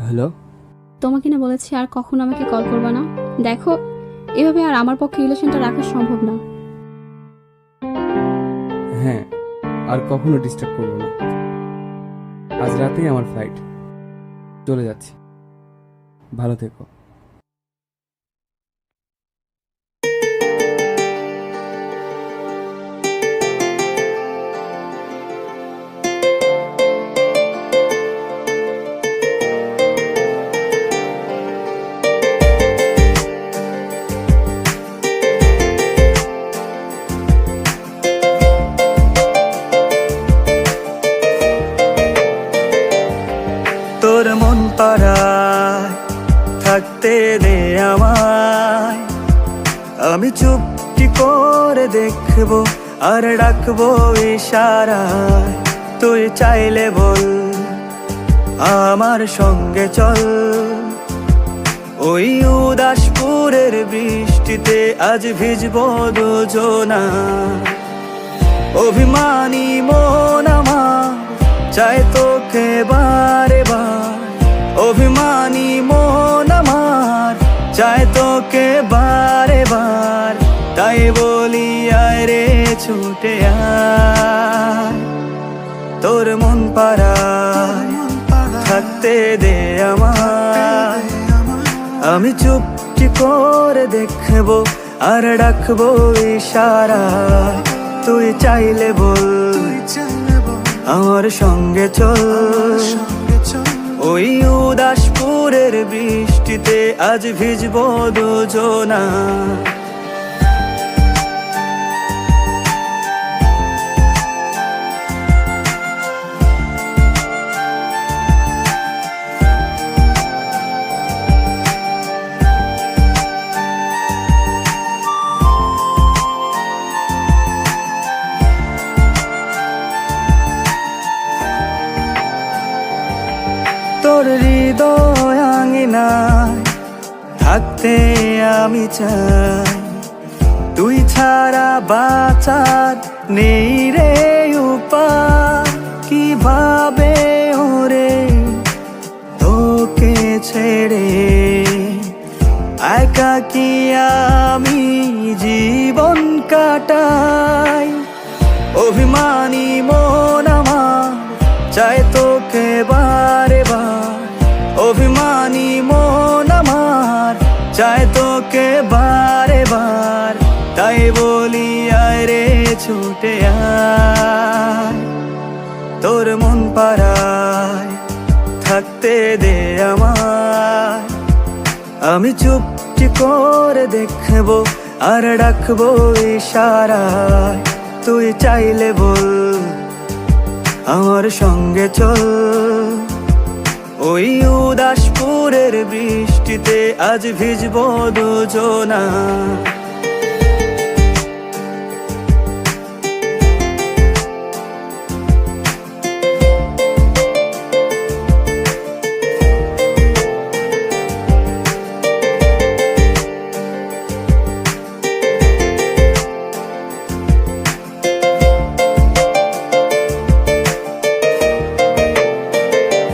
Hello. তোমাকে না বলেছি আর কখনো আমাকে কল করবা না। দেখো, এভাবে আর আমার পক্ষে রিলেশনটা রাখা সম্ভব না। হ্যাঁ, আর কখনো ডিস্টার্ব করবো না। আজ রাতেই আমার ফ্লাইট, চলে যাচ্ছি। ভালো থেকো। তোর মন পাড়ায় থাকতে দে আমায়, আমি চুপটি করে দেখবো আর ডাকবো ইশারায়। তুই চাইলে বল আমার সঙ্গে চল, ওই উদাসপুরের বৃষ্টিতে আজ ভিজবো দুজনা। অভিমানী মন আমার চাই তোকে বারে বার, অভিমানী মন আমার চাই তোকে বারে বার। তাই বলি আয় রে ছুটে আয়, তোর মন পাড়ায় থাকতে দে আমায়, আমি চুপটি করে দেখবো আর ডাকবো ইশারায়। তুই চাইলে বল আমার সঙ্গে চল, ওই উদাসপুরের বৃষ্টিতে আজ ভিজবো দুজনা। তোর হৃদয় আঙিনায় থাকতে আমি চাই, তুই ছাড়া বাঁচার নেই রে উপায়। কিভাবে ওরে তোকে ছেড়ে একাকী আমি জীবন কাটাই। অভিমানী মন আমার চাই তোকে বারে বার, অভিমানী মন আমার চাই তোকে বারে বার। তাই বলি আয় রে ছুটে আয়, তোর মন পাড়ায় থাকতে দে আমায়, আমি চুপটি করে দেখবো আর ডাকবো ইশারায়। তুই চাইলে বল আমার সঙ্গে চল, ওই উদাসপুরের বৃষ্টিতে আজ ভিজবো দুজনা।